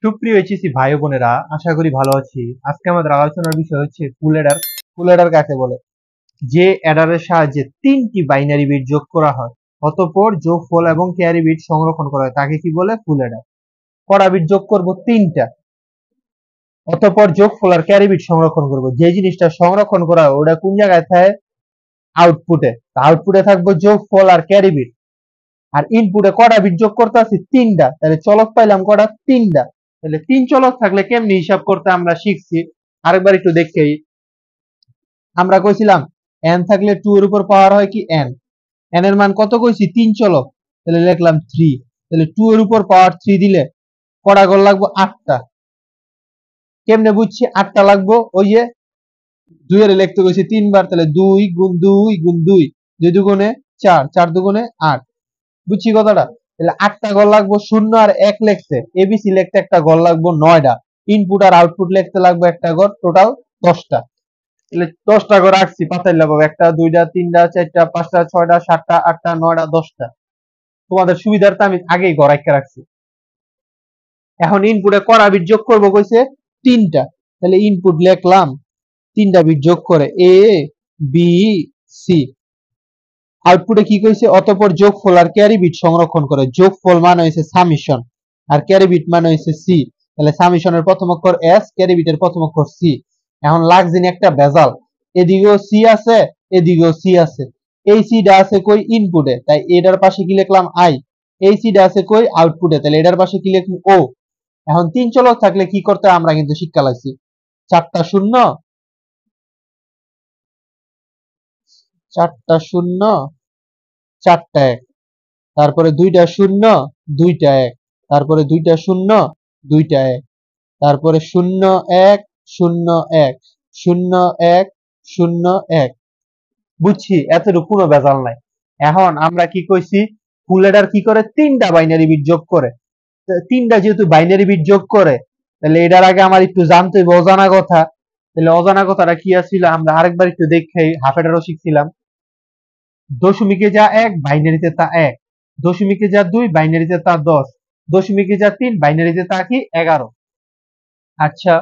সুপ্রিয় এইচএসসি ভাই ও বোনেরা, আশা করি ভালো আছি। আজকে আমাদের আলোচনার বিষয় হচ্ছে ফুল অ্যাডার। ফুল অ্যাডার কাকে বলে? যে অ্যাডারের সাহায্যে তিনটি বাইনারি বিট যোগ করা হয়, অতঃপর যোগফল এবং ক্যারি বিট সংরক্ষণ করা হয়, তাকে কি বলে? ফুল অ্যাডার। কটা বিট যোগ করব? তিনটা। অতঃপর যোগফল আর ক্যারি বিট সংরক্ষণ করব। যে জিনিসটা সংরক্ষণ করা হয় ওটা কোন জায়গায় থাকে? আউটপুটে। আউটপুটে থাকবো যোগফল আর ক্যারি বিট। আর ইনপুটে কটা বিট যোগ করতে আছে? তিনটা। তাহলে চলক পাইলাম কটা? তিনটা। তাহলে তিন চলক থাকলে কেমনি হিসাব করতে আমরা শিখছি। আরেকবার একটু দেখেই। আমরা কইছিলাম n থাকলে 2 এর উপর পাওয়ার হয় কি n। n এর মান কত কইছি? তিন চলক। তাহলে লিখলাম 3। তাহলে 2 এর উপর পাওয়ার 3 দিলে কটা ঘর লাগবো? 8টা। কেমনে বুঝছি 8টা লাগবো? ওই যে 2 এর লিখতে কইছি তিনবার, তাহলে 2 গুণ 2 গুণ 2, 2 দুগুণে 4, 4 দুগুণে 8। বুঝছি কথাটা? তাহলে 8টা ঘর লাগবো। 0 আর 1 লিখতে, এবিসি লিখতে একটা ঘর লাগবো 9টা। ইনপুট আর আউটপুট লিখতে লাগবে একটা ঘর, টোটাল 10টা। তাহলে 10টা ঘর রাখছি পাতায় লাগাবো। একটা, দুইটা, তিনটা, চারটা, পাঁচটা, ছয়টা, সাতটা, আটটা, নয়টা, 10টা। তোমাদের সুবিধার্থে আমি আগেই ঘর আঁকা রাখছি। এখন ইনপুটে করা বিট যোগ করবো কইছে? তিনটা। তাহলে ইনপুট লিখলাম, তিনটা বিট যোগ করে এ বি সি। আউটপুটে কি কইছে? অতঃপর যোগফল আর ক্যারি বিট সংরক্ষণ করে। যোগফল মানে হইছে সামিশন, আর ক্যারি বিট মানে হইছে সি। তাহলে সামিশনের প্রথম অক্ষর এস, ক্যারি বিটের প্রথম অক্ষর সি। এখন লাগজিনি একটা ভেজাল, এদিকেও সি আছে, এদিকেও সি আছে। এই সিটা আছে কই? ইনপুটে, তাই এটার পাশে কি লিখলাম? আই। এই সিটা আছে কই? আউটপুটে, তাহলে এটার পাশে কি লিখলাম? ও। এখন তিন চলক থাকলে কি করতে হয় আমরা কিন্তু শিক্ষা লাগছি। চারটা শূন্য, চারটা শূন্য, চারটা এক। তারপরে দুইটা শূন্য, দুইটা এক। তারপরে দুইটা শূন্য, দুইটা এক। তারপরে শূন্য এক, শূন্য এক, শূন্য এক, শূন্য এক। বুঝছি, এতটুকু কোনো ভেজাল নাই। এখন আমরা কি কইছি? ফুল অ্যাডার কি করে? তিনটা বাইনারি বিট যোগ করে। তিনটা যেহেতু বাইনারি বিট যোগ করে, তাহলে এটার আগে আমার একটু জানতে হবে অজানা কথা। তাহলে অজানা কথাটা কি আছিল আমরা আরেকবার একটু দেখে হাফ অ্যাডারও শিখছিলাম। দশমিকে যা এক, বাইনারিতে তা এক। দশমিকে যা দুই, বাইনারিতে তা 10। দশমিকে যা তিন, বাইনারিতে তা কি? 11। আচ্ছা,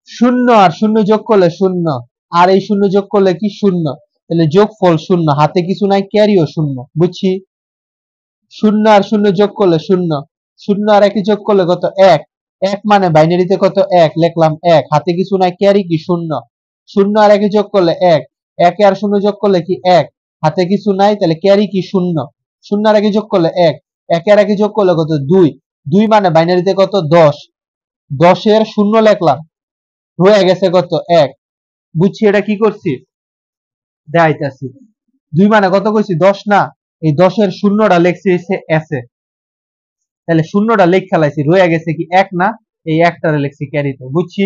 শূন্য আর শূন্য যোগ করলে শূন্য, আর এই শূন্য যোগ করলে কি? শূন্য। তাহলে যোগফল শূন্য, হাতে কিছু নাই, ক্যারিও শূন্য। বুঝছি? শূন্য আর শূন্য যোগ করলে শূন্য, শূন্য আর একে যোগ করলে কত? এক। এক মানে বাইনারিতে কত? এক। লিখলাম এক, হাতে কিছু নাই, ক্যারি কি? শূন্য। শূন্য আর একে যোগ করলে এক। একে আর শূন্য যোগ করলে কি? এক। হাতে কিছু নাই, তাহলে ক্যারি কি? শূন্য। শূন্য আর একে যোগ করলে এক। একে আর একে যোগ করলে কত? দুই। দুই মানে বাইনারিতে কত? 10। 10-এর শূন্য লিখলাম, রয়ে গেছে কত? এক। বুঝছি এটা কি করছি? দেখাইতেছি। দুই মানে কত কইছি? 10 না? এই 10-এর শূন্যটা লিখছি হচ্ছে এস এ। তাহলে শূন্যটা লেখ খেলাইছি, রয়ে গেছে কি? এক না? এই একটারে লিখছি ক্যারিতে। বুঝছি?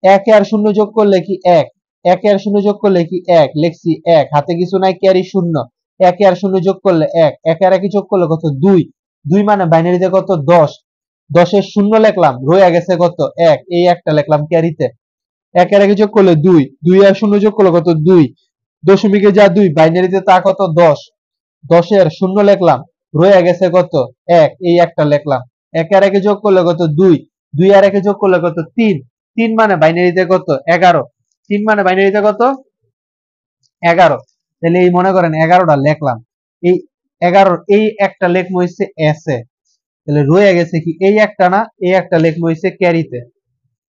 একে আর শূন্য যোগ করলে কি? এক। একে আর শূন্য যোগ করলে কি? এক। লিখছি এক, হাতে কিছু নাই, ক্যারি শূন্য। একে আর শূন্য যোগ করলে এক। একে আর একে যোগ করলে কত? দুই। দুই মানে বাইনারিতে কত? 10। 10-এর শূন্য লিখলাম, রয়ে গেছে কত? এক। এই একটা লিখলাম ক্যারিতে। এক আর একে যোগ করলে দুই। দুই আর শূন্য যোগ করলে কত? দুই। দশমিকে যা দুই, বাইনারিতে তা কত? 10। 10-এর শূন্য লিখলাম, রয়ে গেছে কত? এক। এই একটা লিখলাম। এক আর একে যোগ করলে কত? দুই। দুই আর একে যোগ করলে কত? তিন। তিন মানে বাইনারিতে কত? 11। তিন মানে বাইনারিতে কত? 11। তাহলে এই মনে করেন 11টা লিখলাম। এই 11 এই একটা লেখমো হইছে এস এ। তাহলে রয়ে গেছে কি? এই একটা না? এই একটা লেখমো হইছে ক্যারিতে।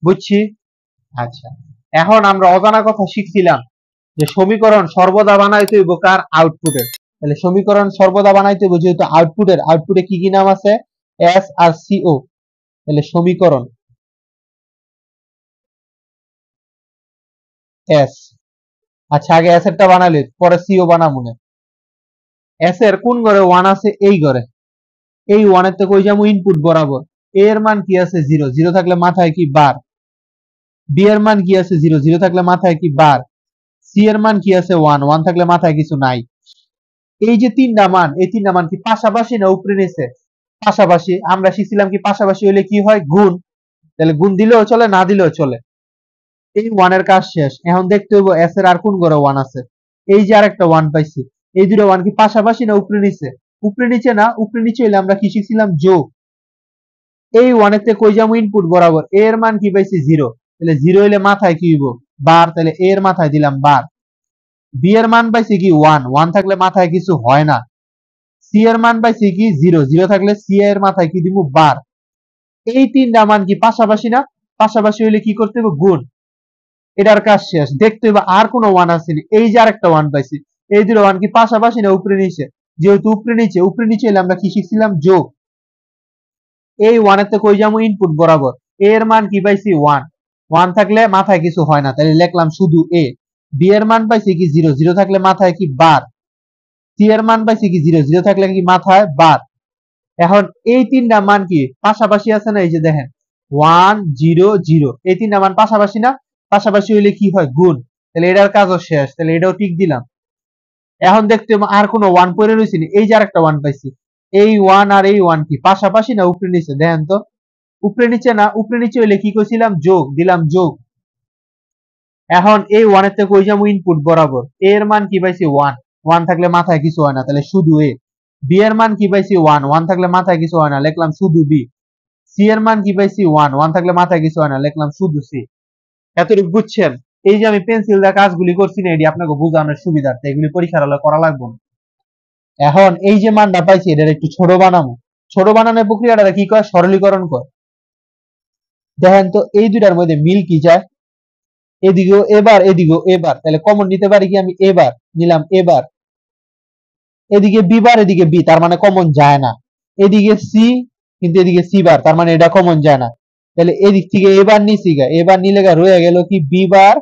বুঝছি? আচ্ছা, এখন আমরা অজানা কথা শিখছিলাম যে সমীকরণ সর্বদা বানাইতে হইব কার? আউটপুটের। তাহলে সমীকরণ সর্বদা বানাইতে হইব যেহেতু আউটপুটের, আউটপুটে কি কি নাম আছে? এস আর সিও। তাহলে সমীকরণ এস। আচ্ছা, আগে এস এরটা বানাইলে পরে সিও বানাবো না। এস এর কোন ঘরে ওয়ান আছে? এই ঘরে। এই ওয়ানের থেকে ওই যাবো ইনপুট বরাবর। এ এর মান কি আছে? জিরো। জিরো থাকলে মাথায় কি? বার। বি এর মান কি আছে? জিরো। জিরো থাকলে মাথায় কি? বার। সি এর মান কি আছে? ওয়ান। ওয়ান থাকলে মাথায় কিছু নাই। এই যে তিনটা মান, এই তিনটা মান কি পাশাপাশি না উপরে নিচে? পাশাপাশি। আমরা শিখছিলাম কি পাশাপাশি হইলে কি হয়? গুণ। তাহলে গুণ দিলেও চলে, না দিলেও চলে। এই ওয়ানের কাজ শেষ। এখন দেখতে হইব এস এর আর কোন ঘরে ওয়ান আছে। এই যে আরেকটা ওয়ান পাইছি, এই দুটো ওয়ান কি পাশাপাশি না উপরে নিচে? উপরে নিচে না? উপরে নিচে হইলে আমরা কি শিখছিলাম? যোগ। এই 1 এর থেকে কই যাবো ইনপুট বরাবর, a এর মান কি পাইছি 0, তাহলে 0 হইলে মাথায় কি হইব বার, তাহলে a এর মাথায় দিলাম বার। b এর মান পাইছি কি 1, 1 থাকলে মাথায় কিছু হয় না। c এর মান পাইছি কি 0, 0 থাকলে c এর মাথায় কি দিব বার। এই তিনটা মান কি পাশাপাশি না? পাশাপাশি হইলে কি করতে হবে গুণ। এটার কাজ শেষ। দেখতে হবে আর কোনো 1 আসেনি, এই যে আরেকটা 1 পাইছি। এই দুটো 1 কি পাশাপাশি না উপরে নিচে? যেহেতু উপরে নিচে হলে আমরা কি শিখছিলাম যোগ। এই 1 এর থেকে কই যাবো ইনপুট বরাবর, a এর মান কি পাইছি 1, 1 থাকলে মাথায় কিছু হয় না, তাহলে লিখলাম শুধু a। b এর মান পাইছি কি 0, 0 থাকলে মাথায় কি বার। c এর মান পাইছি কি 0, 0 থাকলে কি মাথায় বার। এখন এই তিনটা মান কি পাশাপাশি আছে না? এই যে দেখেন 1 0 0, এই তিনটা মান পাশাপাশি না? পাশাপাশি হইলে কি হয় গুণ। তাহলে এটার কাজও শেষ, তাহলে এটাও টিক দিলাম। এখন দেখতে হবে আর কোনো 1 পড়ে রয়েছে নি? এই যে আরেকটা 1 পাইছি। এই 1 আর এই 1 কি পাশাপাশি না উপরে নিচে? দেখেন তো, উপরে নিচে না? উপরে নিচে হইলে কি কইছিলাম যোগ, দিলাম যোগ। এখন এই 1 এর থেকে কই যাবো ইনপুট বরাবর, a এর মান কি পাইছি 1, 1 থাকলে মাথায় কিছু হয় না, তাহলে শুধু a। b এর মান কি পাইছি 1, 1 থাকলে মাথায় কিছু হয় না, লিখলাম শুধু b। c এর মান কি পাইছি 1, 1 থাকলে মাথায় কিছু হয় না, লিখলাম শুধু c। এতটুকু বুঝছেন? এই যে আমি পেন্সিল দিয়ে কাজগুলি করছি না, এটি আপনাকে বোঝানোর সুবিধার্থে, এগুলি পরীক্ষার হলে করা লাগবে না। এখন এই যে মানটা পাইছি এটার একটু ছোট বানাবো। ছোট বানানোর প্রক্রিয়াটা কি কয়? সরলীকরণ কয়। দেখেন তো এই দুটার মধ্যে মিল কি যায়? এদিকেও এবার এদিকেও এবার, তাহলে কমন নিতে পারি কি আমি? এবার নিলাম এবার। এদিকে বি বার এদিকে বি, তার মানে কমন যায় না। এদিকে সি কিন্তু এদিকে সি বার, তার মানে এটা কমন যায় না। তাহলে এদিক থেকে এবার নিছি গা, এবার নিলে গা রয়ে গেল কি বি বার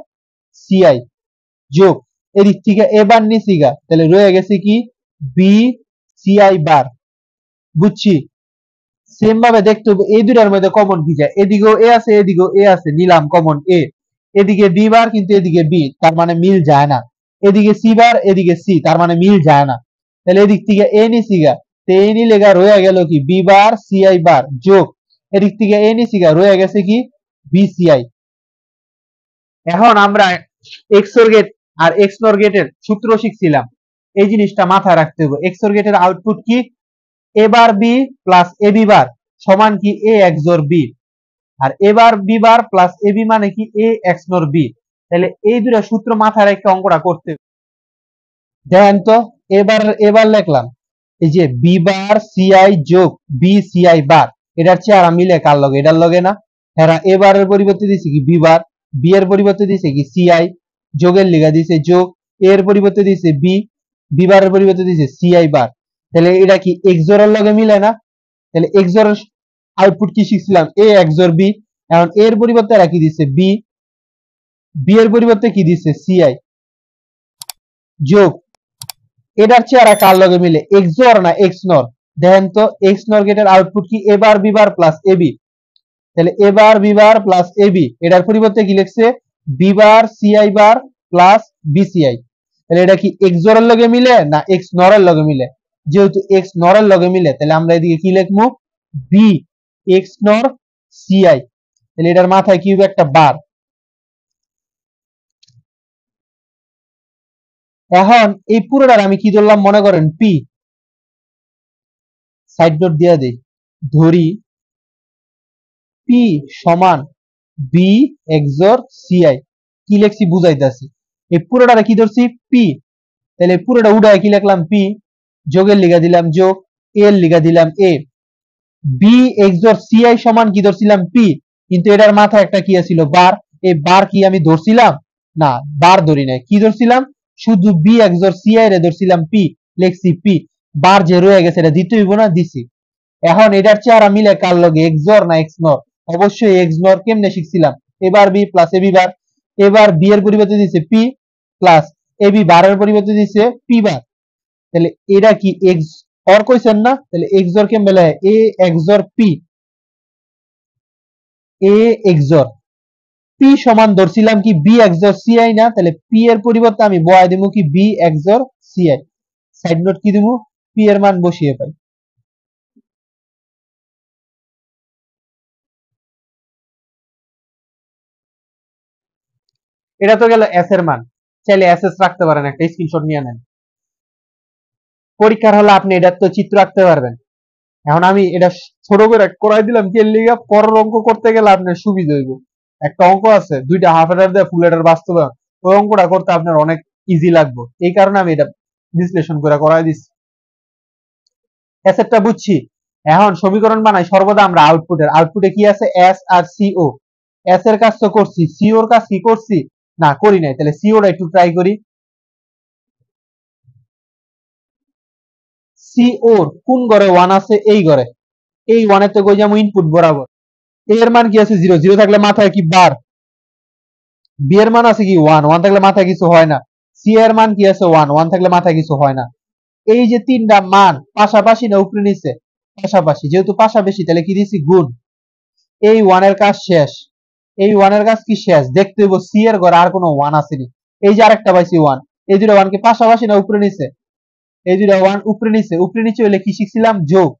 সি আই যোগ এদিক থেকে এবার নিছি গা, তাহলে রয়ে গেছে কি বি সি আই বার। বুঝছি? সেম ভাবে দেখতে হবে এই দুটার মধ্যে কমন কি যায়। এদিকেও এ আছে এদিকেও এ আছে, নিলাম কমন এ। এদিকে বি বার কিন্তু এদিকে বি, তার মানে মিল যায় না। এদিকে সি বার এদিকে সি, তার মানে মিল যায় না। তাহলে এদিক থেকে এ নিছি গা, তো এ নিলে গা রয়ে গেল কি বি বার সি আই বার যোগ এদিক থেকে এ নিছি গা রয়ে গেছে কি বি সি আই। এখন আমরা এক্স অর গেট আর এক্স নর গেটের সূত্র শিখছিলাম, এই জিনিসটা মাথায় রাখতে হবে। এক্স অর গেটের আউটপুট কি? এ বার বি প্লাস এ বি বার সমান কি এ এক্স অর বি, আর এবার B bar plus A B মানে কি এ এক্স নর বি। তাহলে এই দুটো সূত্র মাথায় রেখে অঙ্কটা করতে হবে। দেখেন তো, এবার এবার লিখলাম এই যে বি বার সি আই যোগ বি সি আই বার, এটার চেহারা মিলে কার লগে? এটার লগে না? হ্যাঁ, এবারের পরিবর্তে দিছে কি বি বার, বি এর পরিবর্তে দিছে কি সি আই, যোগের লিগা দিছে যোগ, এর পরিবর্তে দিছে বি, বি বারের পরিবর্তে দিছে সি আই বার। তাহলে এটা কি এক্স জোড়ার লগে মিলে না? তাহলে এক্স জোড়ার আউটপুট কি শিখছিলাম? এ এক্স জোর বি। এখন এর পরিবর্তে এরা কি দিচ্ছে বি, বি এর পরিবর্তে কি দিচ্ছে সি আই যোগ এটার চেহারা কার লগে মিলে? এক্স জোর না এক্স নর? দেখেন তো এক্স নর গেটের আউটপুট কি এবার B bar plus A B. তাহলে এবার B bar plus A B, এটার পরিবর্তে কি লিখছে B bar C I bar plus B C I. তাহলে এটা কি এক্স জোরের লগে মিলে না এক্স নরের লগে মিলে? যেহেতু এক্স নরের লগে মিলে, তাহলে আমরা এদিকে কি লিখবো বি এক্স নর সি আই। তাহলে এটার মাথায় কি হবে? একটা বার। এখন এই পুরোটার আমি কি ধরলাম মনে করেন পি, সাইড নোট দিয়ে দেই, ধরি পি সমান বি এক্সর সি আই। কি লিখছি বুঝাইতেছি, এই পুরোটারে কি ধরছি পি, তাহলে পুরোটা উড়ায় কি লিখলাম পি, যোগের লিগা দিলাম যোগ, এর লিগা দিলাম এ। বি এক্সর সি আই সমান কি ধরছিলাম পি, কিন্তু এটার মাথায় একটা কি আছিল বার। এই বার কি আমি ধরছিলাম? না, বার ধরি নাই। কি ধরছিলাম? শুধু বি এক্সর সি আই রে ধরছিলাম পি, লিখছি পি। বার যে রয়ে গেছে এটা দিতে হইব না? দিছি। এখন এটার চেহারা মিলে কার লগে? এক্সর না এক্স নর? অবশ্যই এক্স নর। কেমনে শিখছিলাম? এবার বি প্লাস এবি বার, এবার বি এর পরিবর্তে দিছে পি প্লাস এবি বারের পরিবর্তে দিছে পি বার। তাহলে এটা কি এক্স অর কইছেন না? তাহলে এক্সর কেমনে লেখে? এ এক্সর পি, এ এক্সর পি সমান ধরছিলাম কি বি এক্সর সি আই না? তাহলে পি এর পরিবর্তে আমি বসাই দিব কি B xor C I. Side note কি দিব? পি এর মান বসিয়ে পাই। এটা তো গেল এস এর মান। চাইলে এস এস রাখতে পারেন, একটা স্ক্রিনশট নিয়ে নেন। পরীক্ষার হলে আপনি এটার তো চিত্র আঁকতে পারবেন। এখন আমি এটা ছোট করে করাই দিলাম কি এর লিগা, পরের অঙ্ক করতে গেলে আপনার সুবিধা হইব। একটা অঙ্ক আছে দুইটা হাফ এটার দিয়ে ফুল এটার বাস্তবায়ন, ওই অঙ্কটা করতে আপনার অনেক ইজি লাগবে, এই কারণে আমি এটা বিশ্লেষণ করে করাই দিচ্ছি। অ্যাসেটটা বুঝছি। এখন সমীকরণ বানাই সর্বদা আমরা আউটপুটে কি আছে, এস আর সিও। এস এর কাজ তো করছি, সিওর কাজ কি করছি না করি নাই, তাহলে সিওটা একটু ট্রাই করি। সিওর কোন ঘরে ওয়ান আছে, এই ঘরে, এই ওয়ানের তো কই যাবো ইনপুট বরাবর। এ এর মান কি আছে জিরো, জিরো থাকলে মাথায় কি বার, বি এর মান আছে কি ওয়ান, ওয়ান থাকলে মাথায় কিছু হয় না, সি এর মান কি আছে ওয়ান, ওয়ান থাকলে মাথায় কিছু হয় না। এই যে তিনটা মান পাশাপাশি না উপরে নিচে, পাশাপাশি, যেহেতু পাশাপাশি তাহলে কি দিছি গুণ। এই ওয়ানের কাজ শেষ, এই ওয়ানের কাজ কি শেষ, দেখতে হইব সি এর ঘরে আর কোনো ওয়ান আসেনি। এই যে আরেকটা পাইছি ওয়ান, এই দুটো ওয়ান কি পাশাপাশি না উপরে নিচে, এই দুটো ওয়ান উপরে নিচে, উপরে নিচে হইলে কি শিখছিলাম যোগ।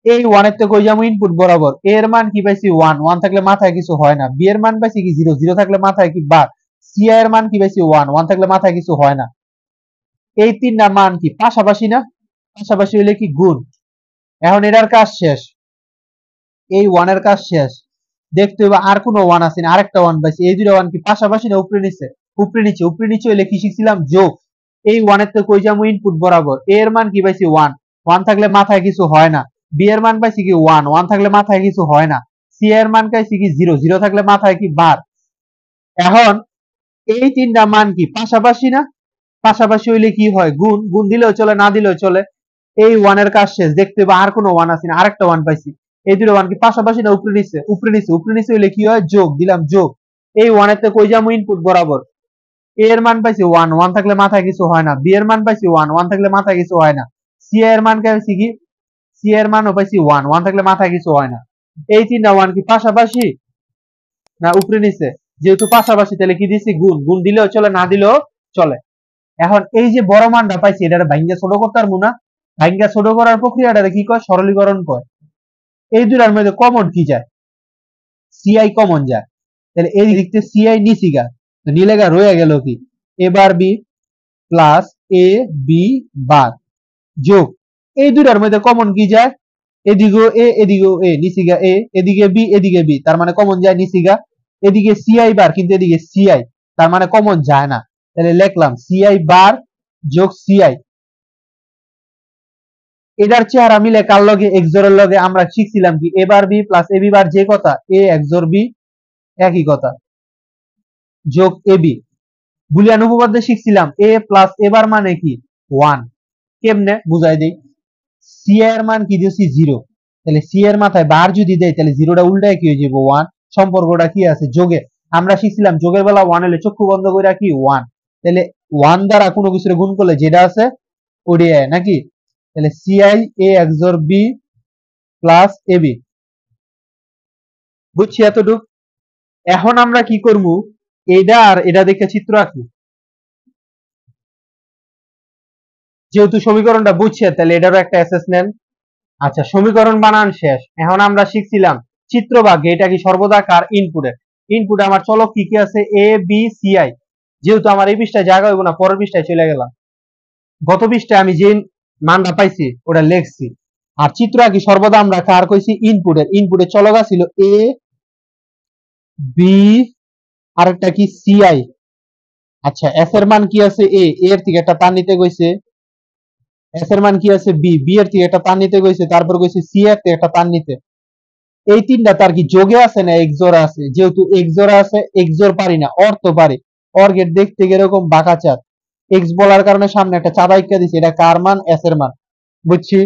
এই ওয়ানের তো কই যাবো ইনপুট বরাবর, এ এর মান কি পাইছি ওয়ান, ওয়ান থাকলে মাথায় কিছু হয় না, বি এর মান পাইছি কি জিরো, জিরো থাকলে মাথায় কি বার, সি এর মান কি পাইছি ওয়ান, ওয়ান থাকলে মাথায় কিছু হয় না। এই তিনটা মান কি পাশাপাশি না, পাশাপাশি হইলে কি গুণ। এখন এটার কাজ শেষ, এই ওয়ানের কাজ শেষ, দেখতে হবে আর কোনো ওয়ান আছে না, আরেকটা ওয়ান পাইছি, এই দুটো ওয়ান কি পাশাপাশি না উপরে নিচে, উপরে নিচে, উপরে নিচে হইলে কি শিখছিলাম যোগ। এই ওয়ানের তো কই যাবো ইনপুট বরাবর, এ এর মান কি পাইছি ওয়ান, ওয়ান থাকলে মাথায় কিছু হয় না, বি এর মান পাইছি কি ওয়ান, ওয়ান থাকলে মাথায় কিছু হয় না, সি এর মান পাইছি কি জিরো, জিরো থাকলে মাথায় কি বার। এখন এই তিনটা মান কি পাশাপাশি না, পাশাপাশি হইলে কি হয় গুণ, গুণ দিলেও চলে না দিলেও চলে। এই ওয়ানের কাজ শেষ, দেখতে হবে আর কোনো ওয়ান আছে না, আরেকটা ওয়ান পাইছি, এই দুটো ওয়ান কি পাশাপাশি না উপরে নিচে, উপরে নিচে, উপরে নিচে হইলে কি হয় যোগ, দিলাম যোগ। এই ওয়ানের তো কই যাবো ইনপুট বরাবর, এ এর মান পাইছি ওয়ান, ওয়ান থাকলে মাথায় কিছু হয় না, বি এর মান পাইছি ওয়ান, ওয়ান থাকলে মাথায় কিছু হয় না, সি এর মান পাইছি কি, সি এর মানও পাইছি ওয়ান, ওয়ান থাকলে মাথায় কিছু হয় না। এই তিনটা ওয়ান কি পাশাপাশি না উপরে নিচে, যেহেতু পাশাপাশি তাহলে কি দিছি গুণ, গুণ দিলেও চলে না দিলেও চলে। এখন এই যে বড় মানটা পাইছি এটা ভাঙ্গা ছোট করতে পারবো না, ভাঙ্গা ছোট করার প্রক্রিয়াটা কি কয়, সরলীকরণ কয়। এই দুটার মধ্যে কমন কি যায়, সিআই কমন যায়, তাহলে এই দিক থেকে সিআই নিচি গা, তো নিলেগা রয়ে গেল কি এ বার বি প্লাস এ বি বার যোগ, এই দুটার মধ্যে কমন কি যায়, এদিকেও এ এদিকেও এ, নিচিগা এ, এদিকে বি এদিকে বি, তার মানে কমন যায় নিচিগা, এদিকে সিআই বার কিন্তু এদিকে সিআই, তার মানে কমন যায় না, তাহলে লিখলাম সিআই বার যোগ সিআই। এটার চেহারা মিলে কার লগে এক্সর এর লগে আমরা শিখছিলাম কি এ বার বি প্লাস এ বি বার যে কথা, এ এক্সর বি একই কথা, যোগ এ বি। বুলিয়ান উপপাদ্য শিখছিলাম এ প্লাস এ বার মানে কি ওয়ান, কেমনে বুঝাই দেই, সি এর মান কি দিয়েছি জিরো, তাহলে সি এর মাথায় বার যদি দেয় তাহলে জিরোটা উল্টায় কি হয়ে যাবে ওয়ান, সম্পর্কটা কি আছে যোগে, আমরা শিখছিলাম যোগের বেলা ওয়ান হলে চক্ষু বন্ধ করে কি ওয়ান, তাহলে ওয়ান দ্বারা কোনো কিছুর গুণ করলে যেটা আছে ওডিআই নাকি, তাহলে CI A XOR B plus A B, বুঝছি এতটুক। এখন আমরা কি করবো, এটা আর এটা দেখে চিত্র আঁকি, যেহেতু সমীকরণটা বুঝছে তাহলে এটারও একটা অ্যাসেস নেন। আচ্ছা সমীকরণ বানান শেষ, এখন আমরা শিখছিলাম চিত্র ভাগ্যে এটা কি সর্বদা কার ইনপুটে, ইনপুটে আমার চলক কি কি আছে এ বি সি আই, যেহেতু আমার এই পৃষ্ঠায় জায়গা হইব না পরের পৃষ্ঠায় চলে গেলাম, গত পৃষ্ঠায় আমি যে মানটা পাইছি ওটা লিখছি। আর চিত্র আঁকি সর্বদা আমরা কার কইছি ইনপুটের, ইনপুটে চলক ছিল এ বি আরেকটা কি সি আই। আচ্ছা এস এর মান কি আছে এ, এর থেকে একটা টান নিতে কইছে, এস এর মান কি আছে বি, বি এর থেকে একটা টান নিতে কইছে, তারপর কইছে সি এর থেকে একটা টান নিতে। এই তিনটা তার কি যোগে আছে না এক্সোরা আছে, যেহেতু এক্সোরা আছে এক্সোর পারি না, অর তো পারি, অর গেট দেখতে এরকম বাঁকা চাঁদ, এক্স বলার কারণে সামনে একটা চাঁদা ইকা দিছে, এটা কার মান এস এর মান, বুঝছি।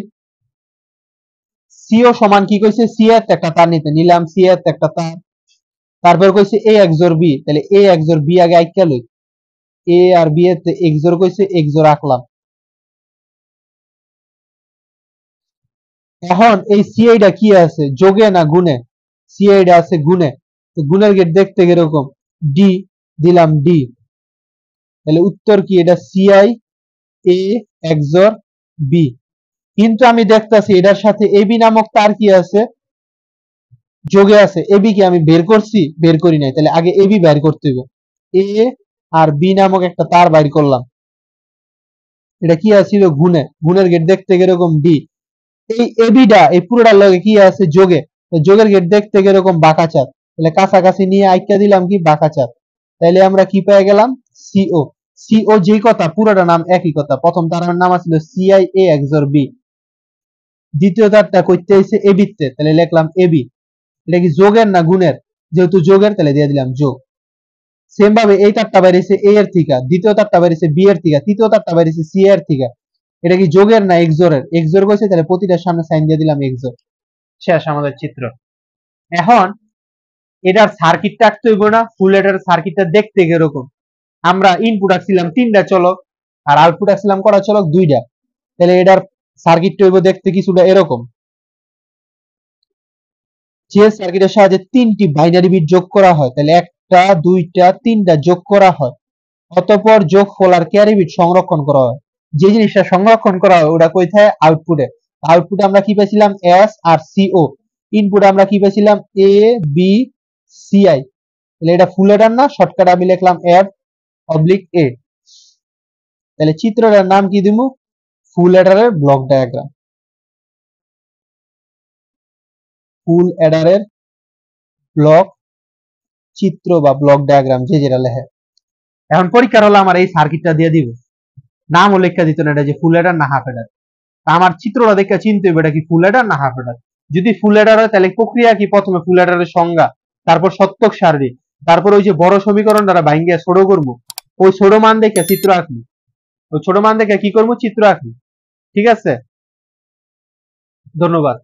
সিও সমান কি কইছে সি এর একটা তার নিতে, নিলাম সি এর একটা তার, তারপর কইছে এ এক্সোর বি, তাহলে এ এক্সোর বি আগে আইকা লই, এ আর বি এর এক্সোর কইছে এক্সোর রাখলাম। এখন এই সিআইটা কি আছে যোগে না গুণে, সিআইটা আছে গুণে, তো গুণের গেট দেখতে কিরকম ডি, দিলাম ডি, তাহলে উত্তর কি এটা সিআই এ এক্সর বি। কিন্তু আমি দেখতাছি এটার সাথে এবি নামক তার কি আছে যোগে আছে, এবি কি আমি বের করছি, বের করি নাই, তাহলে আগে এবি বের করতে হবে, এ আর বি নামক একটা তার বাইর করলাম, এটা কি আছিল গুণে, গুণের গেট দেখতে কিরকম ডি, এই এবিটা এই পুরোটার লগে কি আছে যোগে, যোগের গেট দেখতে এরকম বাঁকা চাপ, তাহলে কাছাকাছি নিয়ে আইকা দিলাম কি বাঁকা চাপ, তাইলে আমরা কি পেয়ে গেলাম সিও। সিও যেই কথা পুরোটা নাম একই কথা, প্রথম তার নাম ছিল সিআইএ এক্সর বি, দ্বিতীয় তারটা কইতে হইছে এবিতে, তাহলে লিখলাম এবি। এটা কি যোগের না গুণের? যেহেতু যোগের তাহলে দিয়ে দিলাম যোগ। সেম ভাবে এই তারটা বাইরেছে এ এর থেকে, দ্বিতীয় তারটা বাইরেছে বি এর থেকে, তৃতীয় তারটা বাইরেছে সি এর থেকে। এটা কি যোগের না এক্সরের? এক্সর কইছে, তাহলে প্রতিটার সামনে সাইন দিয়ে দিলাম এক্সর। শেষ আমাদের চিত্র। এখন এটার সার্কিটটা আঁকতে হইব না? ফুল এটার সার্কিটটা দেখতে কিরকম? আমরা ইনপুট আঁকছিলাম 3টা চলক আর আউটপুট আঁকছিলাম কটা চলক? 2টা। তাহলে এটার সার্কিটটা হইব দেখতে কিছুটা এরকম। যে সার্কিটের সাহায্যে 3টি বাইনারি বিট যোগ করা হয়, তাহলে 1টা 2টা 3টা যোগ করা হয়, অতঃপর যোগফল আর ক্যারি বিট সংরক্ষণ করা হয়। যে জিনিসটা সংরক্ষণ করা হয় ওটা কোথায়? আউটপুটে। আউটপুটে আমরা কি পেয়েছিলাম? এস আর সিও। ইনপুটে আমরা কি পেয়েছিলাম? A B C I. তাহলে এটা ফুল এডার না? শর্টকাট আমি লিখলাম এফ অবলিক এ। তাহলে চিত্রটার নাম কি দিমু? ফুল এডারের ব্লক ডায়াগ্রাম। ফুল এডারের ব্লক চিত্র বা ব্লক ডায়াগ্রাম, যে যেটা লেখে। এখন পরীক্ষার হলো আমার এই সার্কিটটা দিয়ে দিব, নাম লেখা দিত না এটা যে ফুল এডার না হাফ এডার। আমার চিত্রটা দেখে চিনতে হবে এটা কি ফুল এডার না হাফ এডার। যদি ফুল এডার হয় তাহলে প্রক্রিয়া কি? প্রথমে ফুল এডারের সংজ্ঞা, তারপর সত্যক সারণী, তারপর ওই যে বড় সমীকরণ দ্বারা ভাঙ্গিয়া ছোট করবো, ওই ছোট মান দেখে চিত্র আঁকবো, ওই ছোট মান দেখে কি করবো? চিত্র আঁকবো। ঠিক আছে, ধন্যবাদ।